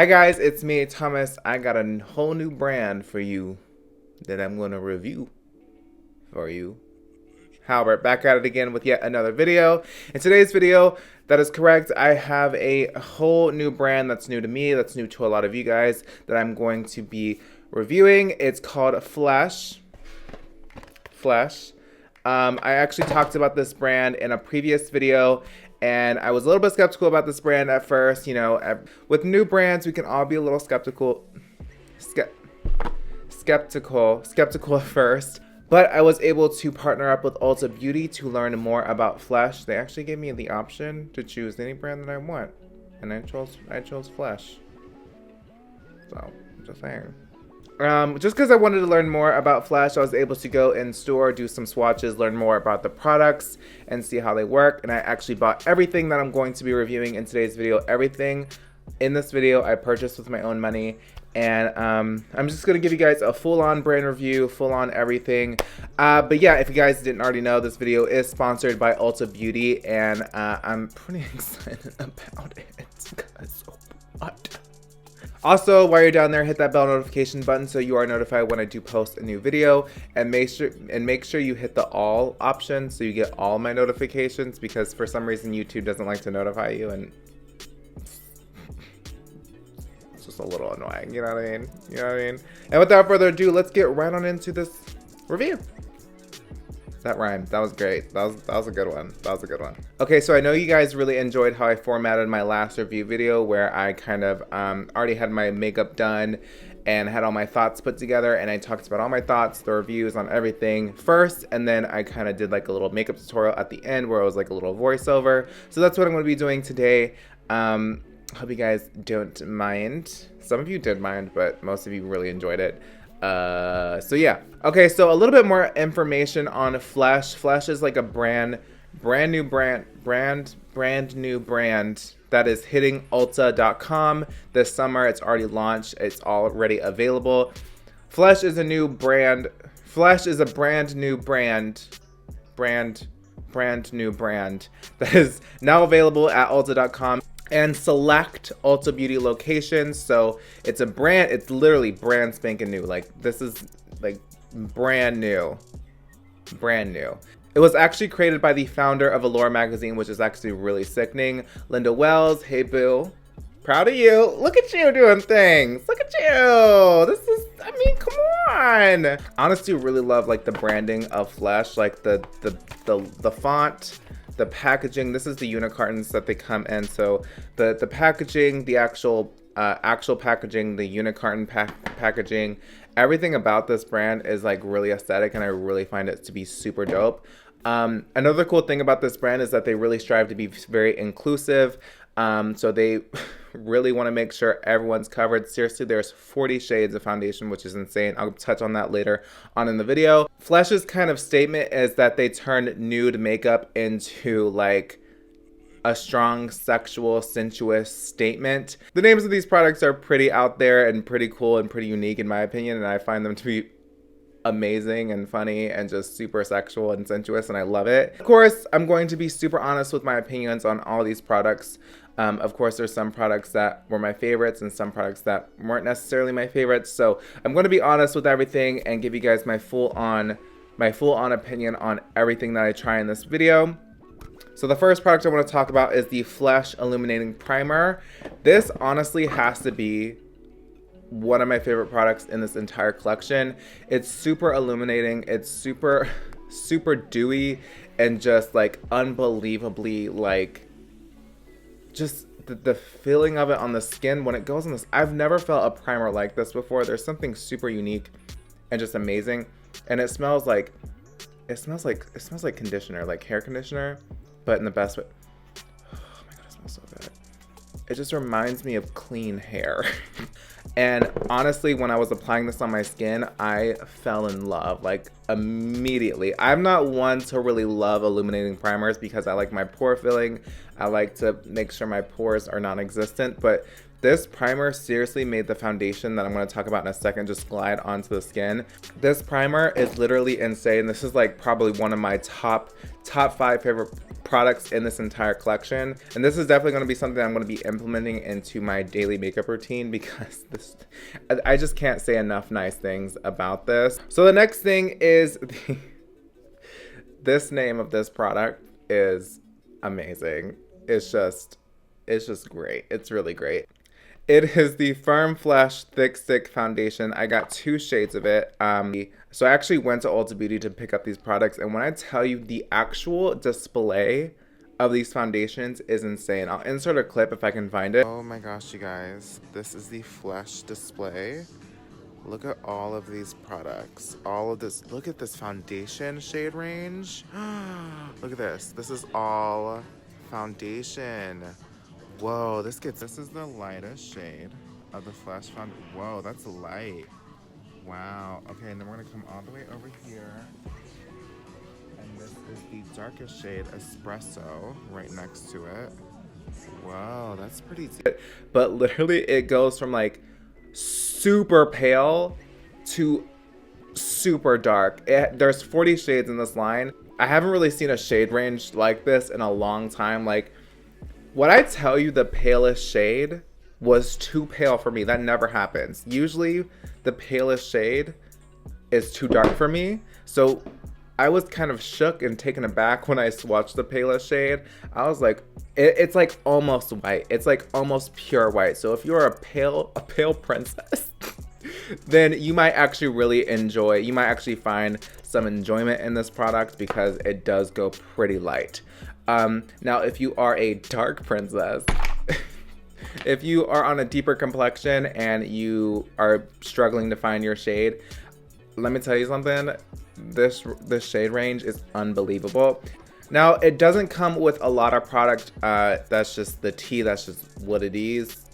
Hi guys, it's me, Thomas. I got a whole new brand for you that I'm going to review for you. Halbert, back at it again with yet another video. In today's video, that is correct, I have a whole new brand that's new to me, that's new to a lot of you guys, that I'm going to be reviewing. It's called Flesh. I actually talked about this brand in a previous video, and I was a little bit skeptical about this brand at first. You know, with new brands, we can all be a little skeptical at first. But I was able to partner up with Ulta Beauty to learn more about Flesh. They actually gave me the option to choose any brand that I want, and I chose Flesh. So, just saying. Just because I wanted to learn more about Flesh, I was able to go in store, do some swatches, learn more about the products, and see how they work. And I actually bought everything that I'm going to be reviewing in today's video. Everything in this video I purchased with my own money. And I'm just going to give you guys a full-on brand review, full-on everything. But yeah, if you guys didn't already know, this video is sponsored by Ulta Beauty. And I'm pretty excited about it. Because, what? Also, while you're down there, hit that bell notification button so you are notified when I do post a new video, and make sure you hit the all option so you get all my notifications, because for some reason YouTube doesn't like to notify you, and it's just a little annoying, you know what I mean? You know what I mean? And without further ado, let's get right on into this review. That rhymed. That was great. That was a good one. That was a good one. Okay, so I know you guys really enjoyed how I formatted my last review video, where I kind of already had my makeup done and had all my thoughts put together, and I talked about all my thoughts, the reviews on everything first, and then I kind of did like a little makeup tutorial at the end where it was like a little voiceover. So that's what I'm going to be doing today. Hope you guys don't mind. Some of you did mind, but most of you really enjoyed it. So yeah. Okay, so a little bit more information on Flesh. Flesh is like a brand new brand that is hitting Ulta.com this summer. It's already launched. It's already available. Flesh is a new brand. Flesh is a brand new brand that is now available at Ulta.com and select Ulta Beauty locations. So it's a brand, it's literally brand spanking new. Like, this is like brand new. It was actually created by the founder of Allure magazine, which is actually really sickening. Linda Wells. Hey boo, proud of you. Look at you doing things. Look at you. This is, I mean, come on. I honestly really love like the branding of Flesh, like the font, the packaging. This is the unicartons that they come in. So the packaging, the actual packaging, the unicarton packaging, everything about this brand is like really aesthetic, and I really find it to be super dope. Another cool thing about this brand is that they really strive to be very inclusive. So they really want to make sure everyone's covered. Seriously, there's 40 shades of foundation, which is insane. I'll touch on that later on in the video. Flesh's kind of statement is that they turned nude makeup into like a strong, sexual, sensuous statement. The names of these products are pretty out there and pretty cool and pretty unique in my opinion, and I find them to be amazing and funny and just super sexual and sensuous, and I love it. Of course, I'm going to be super honest with my opinions on all these products. Of course, there's some products that were my favorites and some products that weren't necessarily my favorites. So I'm going to be honest with everything and give you guys my full-on opinion on everything that I try in this video. So the first product I want to talk about is the Flesh Illuminating Primer. This honestly has to be one of my favorite products in this entire collection. It's super illuminating. It's super dewy and just like unbelievably like just the feeling of it on the skin when it goes on this. I've never felt a primer like this before. There's something super unique and just amazing, and it smells like conditioner, like hair conditioner, but in the best way. Oh my god, it smells so good. It just reminds me of clean hair. And honestly, when I was applying this on my skin, I fell in love, like immediately. I'm not one to really love illuminating primers because I like my pore filling. I like to make sure my pores are non-existent, but This primer seriously made the foundation that I'm going to talk about in a second just glide onto the skin. This primer is literally insane. This is like probably one of my top 5 favorite products in this entire collection. And this is definitely going to be something I'm going to be implementing into my daily makeup routine because I just can't say enough nice things about this. So the next thing is this name of this product is amazing. It's just great. It's really great. It is the Firm Flesh Thick Stick Foundation. I got 2 shades of it. So I actually went to Ulta Beauty to pick up these products, and when I tell you the actual display of these foundations is insane. I'll insert a clip if I can find it. Oh my gosh, you guys. This is the Flesh display. Look at all of these products. All of this. Look at this foundation shade range. Look at this. This is all foundation. Whoa, this is the lightest shade of the Flesh Foundation. Whoa, that's light. Wow. Okay, and then we're gonna come all the way over here. And this is the darkest shade, Espresso, right next to it. Wow, that's pretty deep. But literally it goes from like super pale to super dark. There's 40 shades in this line. I haven't really seen a shade range like this in a long time. Like, when I tell you the palest shade was too pale for me, that never happens. Usually the palest shade is too dark for me. So I was kind of shook and taken aback when I swatched the palest shade. I was like, it's like almost white. It's like almost pure white. So if you're a pale princess, then you might actually really enjoy, you might actually find some enjoyment in this product because it does go pretty light. Now, if you are a dark princess, if you are on a deeper complexion and you are struggling to find your shade, let me tell you something. This shade range is unbelievable. Now, it doesn't come with a lot of product. That's just the tea. That's just what it is.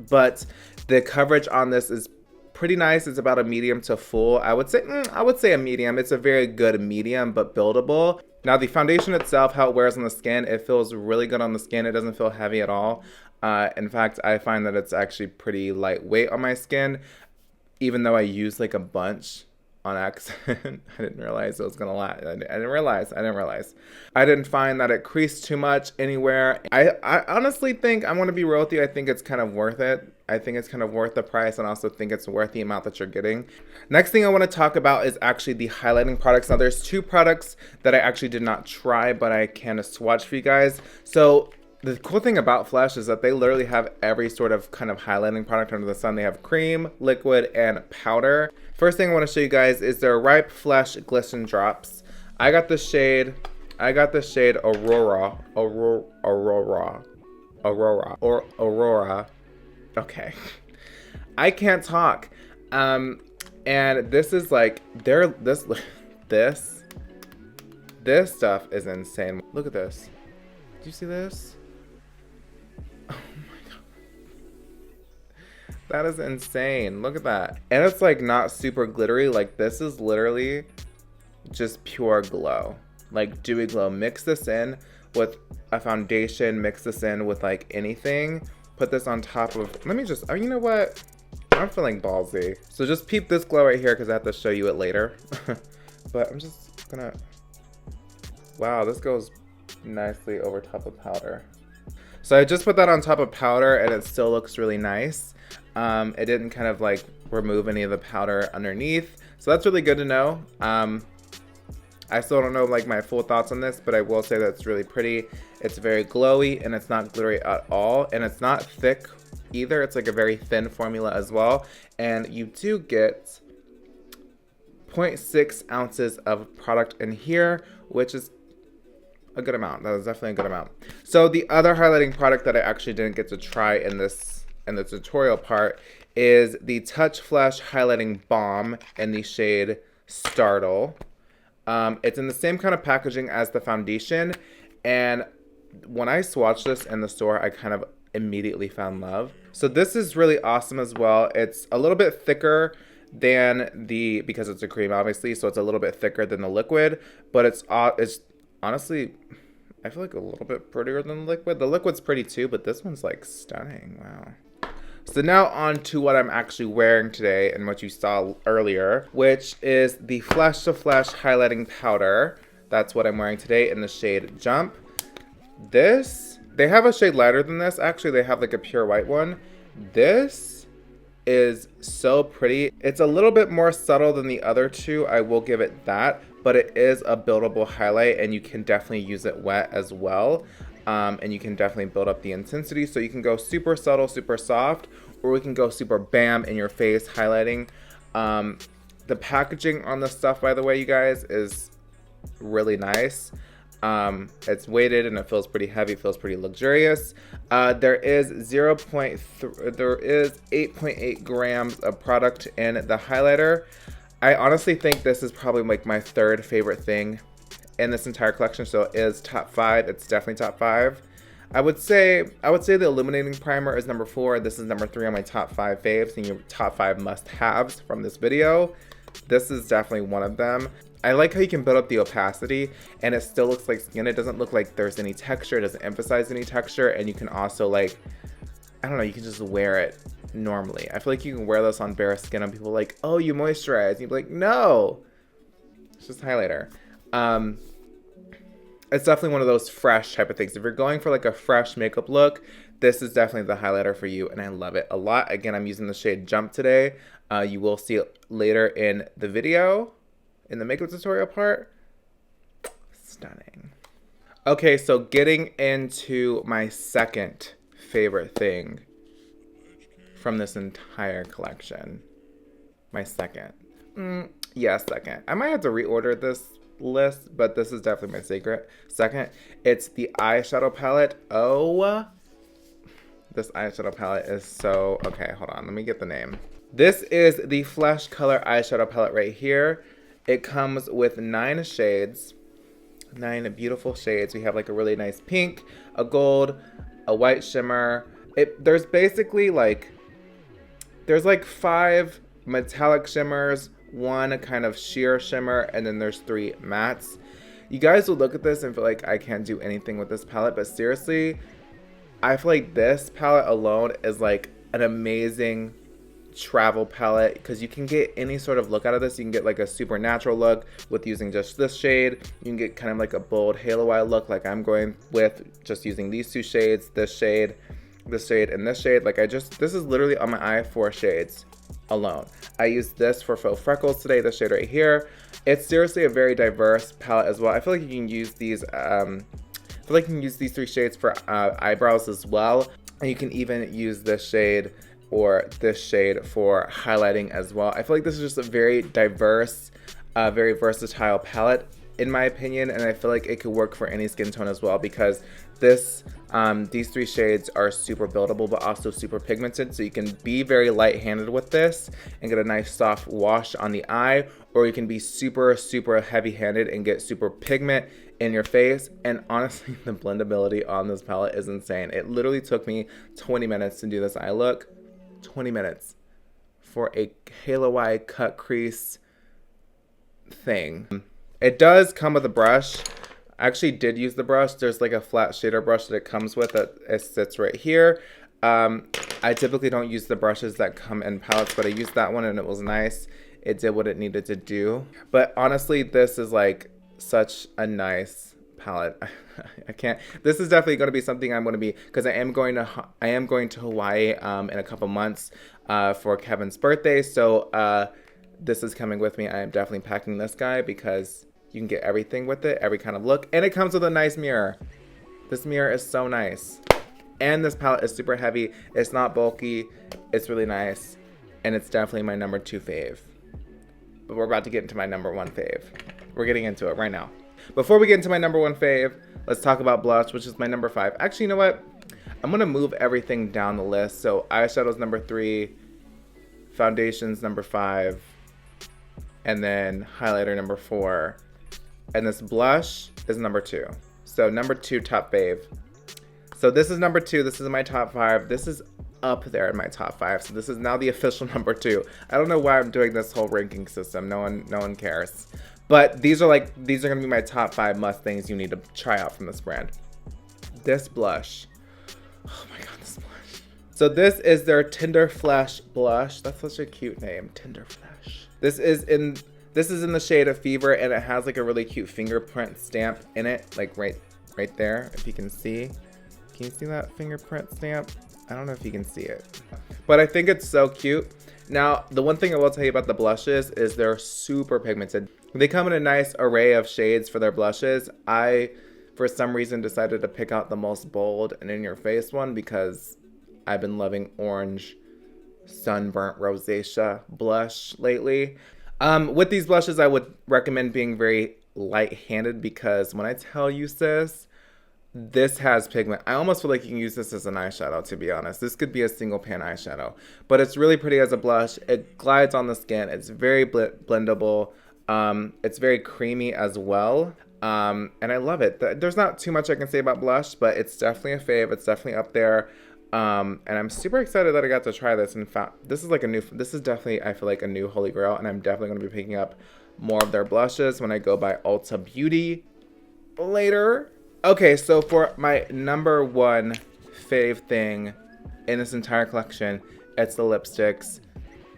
But the coverage on this is pretty nice. It's about a medium to full. I would say a medium. It's a very good medium, but buildable. Now, the foundation itself, how it wears on the skin, it feels really good on the skin. It doesn't feel heavy at all. In fact, I find that it's actually pretty lightweight on my skin, even though I use like a bunch on accident. I didn't realize it was gonna last. I didn't realize. I didn't find that it creased too much anywhere. I honestly think, I'm gonna be real with you, I think it's kind of worth it. I think it's kind of worth the price, and also think it's worth the amount that you're getting. Next thing I want to talk about is actually the highlighting products. Now, there's 2 products that I actually did not try, but I can swatch for you guys. So the cool thing about Flesh is that they literally have every sort of kind of highlighting product under the sun. They have cream, liquid, and powder. First thing I want to show you guys is their Ripe Flesh Glisten Drops. I got the shade Aurora. Okay, I can't talk. And this is like, this stuff is insane. Look at this. Do you see this? Oh my god, that is insane. Look at that. And it's like not super glittery. Like, this is literally just pure glow, like dewy glow. Mix this in with a foundation, mix this in with like anything. Put this on top of, you know what? I'm feeling ballsy. So just peep this glow right here because I have to show you it later. But I'm just gonna, wow, this goes nicely over top of powder. So I just put that on top of powder and it still looks really nice. It didn't kind of like remove any of the powder underneath. So that's really good to know. I still don't know like my full thoughts on this, but I will say that it's really pretty. It's very glowy and it's not glittery at all. And it's not thick either. It's like a very thin formula as well. And you do get 0.6 ounces of product in here, which is a good amount. That was definitely a good amount. So the other highlighting product that I actually didn't get to try in the tutorial part is the Touch Flesh Highlighting Balm in the shade Startle. It's in the same kind of packaging as the foundation, and when I swatched this in the store, I kind of immediately found love. So this is really awesome as well. It's a little bit thicker than because it's a cream obviously, so it's a little bit thicker than the liquid, but it's honestly, I feel like a little bit prettier than the liquid. The liquid's pretty too, but this one's like stunning. Wow. So now on to what I'm actually wearing today and what you saw earlier, which is the Flesh to Flesh highlighting powder. That's what I'm wearing today in the shade Jump. This, they have a shade lighter than this. Actually, they have like a pure white one. This is so pretty. It's a little bit more subtle than the other two, I will give it that, but it is a buildable highlight and you can definitely use it wet as well. And you can definitely build up the intensity. So you can go super subtle, super soft, or we can go super bam in your face highlighting. The packaging on this stuff, by the way, you guys, is really nice. It's weighted and it feels pretty heavy, feels pretty luxurious. There is 8.8 grams of product in the highlighter. I honestly think this is probably like my third favorite thing in this entire collection, so it is top 5. It's definitely top 5. I would say the Illuminating primer is number 4. This is number 3 on my top 5 faves and your top 5 must-haves from this video. This is definitely one of them. I like how you can build up the opacity and it still looks like skin. It doesn't look like there's any texture. It doesn't emphasize any texture, and you can also, like, I don't know, you can just wear it normally. I feel like you can wear this on bare skin and people are like, oh, you moisturize. And you'd be like, no, it's just highlighter. It's definitely one of those fresh type of things. If you're going for like a fresh makeup look, this is definitely the highlighter for you, and I love it a lot. Again, I'm using the shade Jump today. You will see it later in the video, in the makeup tutorial part. Stunning. Okay, so getting into my second favorite thing from this entire collection. My second. Yeah, second. I might have to reorder this list, but this is definitely my second. It's the eyeshadow palette. Oh, this eyeshadow palette is so, okay, hold on, let me get the name. This is the Flesh Color eyeshadow palette right here. It comes with 9 shades, 9 beautiful shades. We have like a really nice pink, a gold, a white shimmer. There's basically like, there's like 5 metallic shimmers, 1 kind of sheer shimmer, and then there's 3 mattes. You guys will look at this and feel like I can't do anything with this palette, but seriously, I feel like this palette alone is like an amazing travel palette because you can get any sort of look out of this. You can get like a super natural look with using just this shade. You can get kind of like a bold halo eye look like I'm going with just using these 2 shades, this shade, this shade, and this shade. Like this is literally on my eye 4 shades alone. I used this for faux freckles today, this shade right here. It's seriously a very diverse palette as well. I feel like you can use these, I feel like you can use these 3 shades for eyebrows as well. And you can even use this shade or this shade for highlighting as well. I feel like this is just a very diverse, very versatile palette in my opinion, and I feel like it could work for any skin tone as well because this, these 3 shades are super buildable but also super pigmented, so you can be very light-handed with this and get a nice soft wash on the eye, or you can be super, super heavy-handed and get super pigment in your face. And honestly, the blendability on this palette is insane. It literally took me 20 minutes to do this eye look. 20 minutes for a halo eye cut crease thing. It does come with a brush. I actually did use the brush. There's like a flat shader brush that it comes with that it sits right here. I typically don't use the brushes that come in palettes, but I used that one and it was nice. It did what it needed to do. But honestly, this is like such a nice palette. I can't. This is definitely going to be something I'm going to be, because I am going to Hawaii in a couple months for Kevin's birthday. So this is coming with me. I am definitely packing this guy because you can get everything with it, every kind of look, and it comes with a nice mirror. This mirror is so nice, and this palette is super heavy. It's not bulky. It's really nice, and it's definitely my number 2 fave. But we're about to get into my number 1 fave. We're getting into it right now. Before we get into my number 1 fave, let's talk about blush, which is my number 5. Actually, you know what? I'm going to move everything down the list. So eyeshadow's number 3, foundation's number 5, and then highlighter number 4. And this blush is number 2. So number 2 top fave. So this is number 2. This is my top 5. This is up there in my top 5. So this is now the official number 2. I don't know why I'm doing this whole ranking system. No one cares. But these are gonna be my top 5 must things you need to try out from this brand. This blush. Oh my god, this blush. So this is their Tender Flesh blush. That's such a cute name, Tender Flesh. This is in the shade of Fever, and it has like a really cute fingerprint stamp in it, like right there, if you can see. Can you see that fingerprint stamp? I don't know if you can see it, but I think it's so cute. Now, the one thing I will tell you about the blushes is they're super pigmented. They come in a nice array of shades for their blushes. I, for some reason, decided to pick out the most bold and in-your-face one because I've been loving orange sunburnt rosacea blush lately. With these blushes, I would recommend being very light-handed because when I tell you, sis, this has pigment. I almost feel like you can use this as an eyeshadow, to be honest. This could be a single pan eyeshadow, but it's really pretty as a blush. It glides on the skin. It's very blendable. It's very creamy as well. And I love it. There's not too much I can say about blush, but it's definitely a fave. It's definitely up there. And I'm super excited that I got to try this. In fact, this is definitely, I feel like, a new holy grail, and I'm definitely going to be picking up more of their blushes when I go by Ulta Beauty later. Okay, so for my number one fave thing in this entire collection, it's the lipsticks.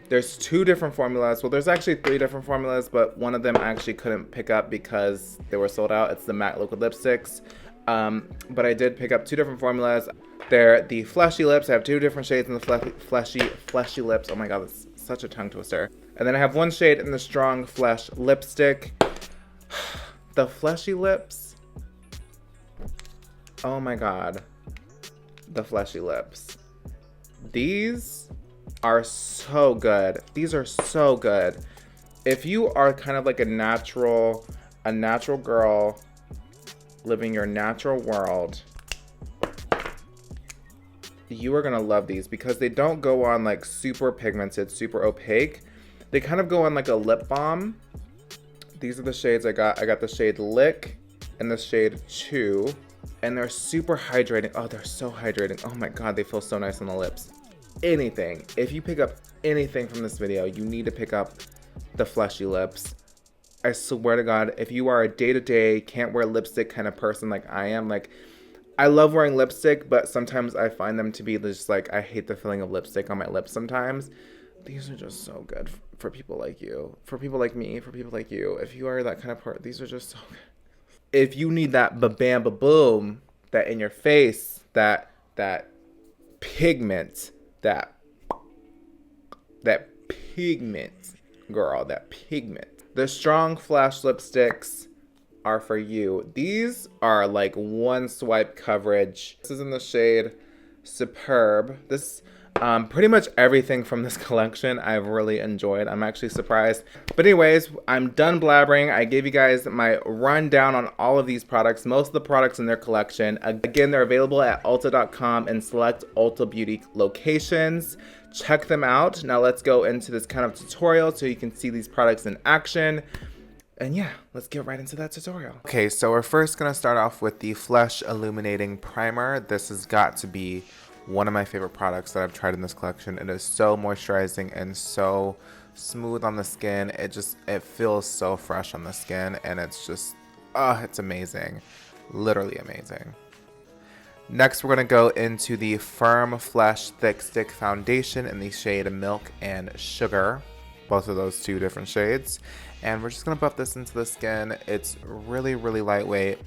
There's 2 different formulas. Well, there's actually 3 different formulas, but one of them I actually couldn't pick up because they were sold out. It's the matte liquid lipsticks. But I did pick up 2 different formulas. They're the fleshy lips. I have 2 different shades in the fleshy lips. Oh my god, that's such a tongue twister. And then I have 1 shade in the strong flesh lipstick. The fleshy lips. Oh my god, the fleshy lips. These are so good. These are so good. If you are kind of like a natural girl living your natural world, you are gonna love these because they don't go on like super pigmented, super opaque. They kind of go on like a lip balm. These are the shades I got. I got the shade Lick and the shade Chew. And they're super hydrating. Oh, they're so hydrating. Oh my god, they feel so nice on the lips. If you pick up anything from this video, you need to pick up the fleshy lips. I swear to god, if you are a day-to-day, can't wear lipstick kind of person like I am, like, I love wearing lipstick, but sometimes I find them to be just like, I hate the feeling of lipstick on my lips sometimes. These are just so good for people like you, for people like me, for people like you. If you are that kind of person, these are just so good. If you need that ba-bam ba-boom, that in your face, that pigment, that pigment, girl, that pigment. The strong flash lipsticks are for you. These are like 1 swipe coverage. This is in the shade Superb. This pretty much everything from this collection I've really enjoyed. I'm actually surprised. But anyways, I'm done blabbering. I gave you guys my rundown on all of these products, most of the products in their collection. Again, they're available at Ulta.com and select Ulta Beauty locations. Check them out. Now let's go into this kind of tutorial so you can see these products in action. And yeah, let's get right into that tutorial. Okay, so we're first gonna start off with the Flesh Illuminating Primer. This has got to be one of my favorite products that I've tried in this collection. It is so moisturizing and so smooth on the skin. It feels so fresh on the skin, and it's just, it's amazing. Literally amazing. Next, we're gonna go into the Firm Flesh Thickstick Foundation in the shade Milk and Sugar. Both of those 2 different shades. And we're just gonna buff this into the skin. It's really, really lightweight,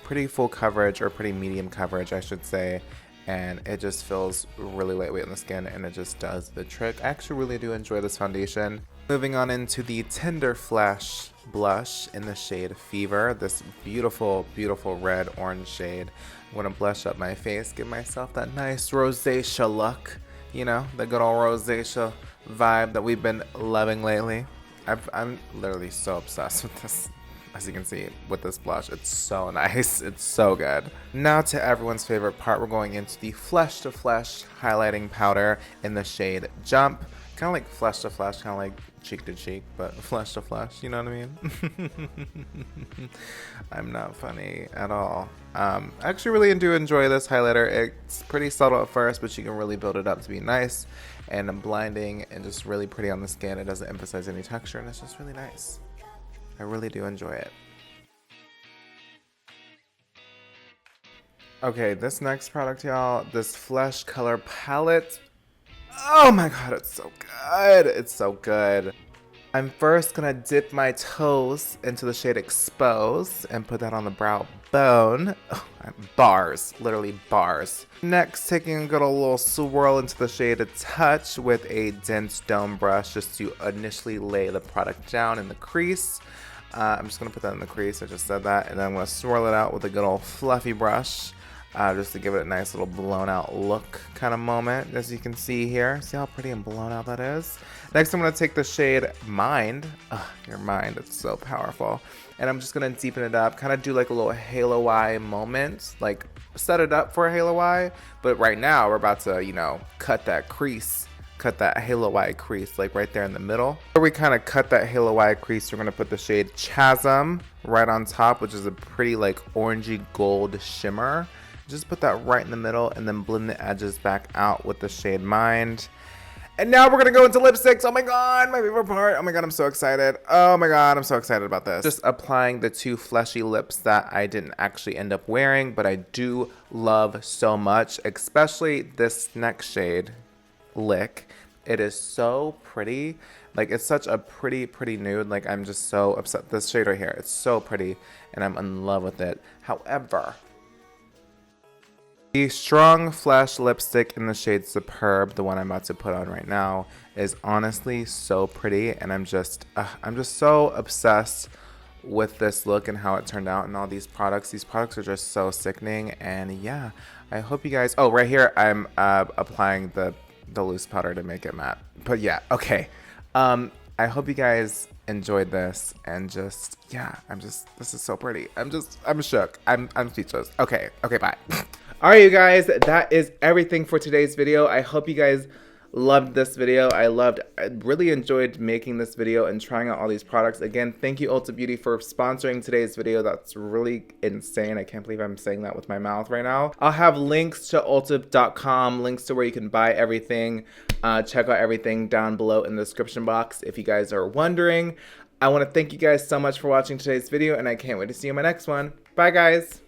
pretty full coverage, or pretty medium coverage, I should say. And it just feels really lightweight on the skin, and it just does the trick. I actually really do enjoy this foundation. Moving on into the Tender Flesh blush in the shade Fever. This beautiful, beautiful red orange shade. I'm gonna blush up my face, give myself that nice rosacea look. You know, the good old rosacea vibe that we've been loving lately. I'm literally so obsessed with this. As you can see with this blush, it's so nice. It's so good. Now to everyone's favorite part, we're going into the Flesh to Flesh highlighting powder in the shade Jump. Kind of like flesh to flesh, kind of like cheek to cheek, but flesh to flesh, you know what I mean? I'm not funny at all. I actually really do enjoy this highlighter. It's pretty subtle at first, but you can really build it up to be nice and blinding and just really pretty on the skin. It doesn't emphasize any texture, and it's just really nice. I really do enjoy it. Okay, this next product, y'all, this Flesh Color Palette. Oh my god, it's so good. It's so good. I'm first gonna dip my toes into the shade Expose and put that on the brow bone. Oh, bars, literally bars. Next, taking a good old little swirl into the shade Touch with a dense dome brush just to initially lay the product down in the crease. I'm just gonna put that in the crease, I just said that, and then I'm gonna swirl it out with a good old fluffy brush. Just to give it a nice little blown out look kind of moment, as you can see here. See how pretty and blown out that is? Next, I'm going to take the shade Mind. Ugh, your mind, it's so powerful. And I'm just going to deepen it up, kind of do like a little halo eye moment, like set it up for a halo eye. But right now, we're about to, you know, cut that crease. Cut that halo eye crease, like right there in the middle. Where we kind of cut that halo eye crease, we're going to put the shade Chasm right on top, which is a pretty like orangey gold shimmer. Just put that right in the middle and then blend the edges back out with the shade Mind. And now we're gonna go into lipsticks. Oh my god, my favorite part. Oh my god, I'm so excited. Oh my god, I'm so excited about this. Just applying the two fleshy lips that I didn't actually end up wearing, but I do love so much, especially this next shade, Lick. It is so pretty. Like, it's such a pretty nude. Like, I'm just so upset. This shade right here, it's so pretty and I'm in love with it. However, the Strong Flesh lipstick in the shade Superb, the one I'm about to put on right now, is honestly so pretty, and I'm just so obsessed with this look and how it turned out and all these products. These products are just so sickening, and yeah, I hope you guys. Oh, right here I'm applying the loose powder to make it matte. But yeah, okay. I hope you guys enjoyed this, and just yeah, this is so pretty. I'm shook. I'm speechless. Okay, bye. Alright, you guys, that is everything for today's video. I hope you guys loved this video. I really enjoyed making this video and trying out all these products. Again, thank you Ulta Beauty for sponsoring today's video. That's really insane. I can't believe I'm saying that with my mouth right now. I'll have links to ulta.com, links to where you can buy everything. Check out everything down below in the description box if you guys are wondering. I want to thank you guys so much for watching today's video, and I can't wait to see you in my next one. Bye, guys.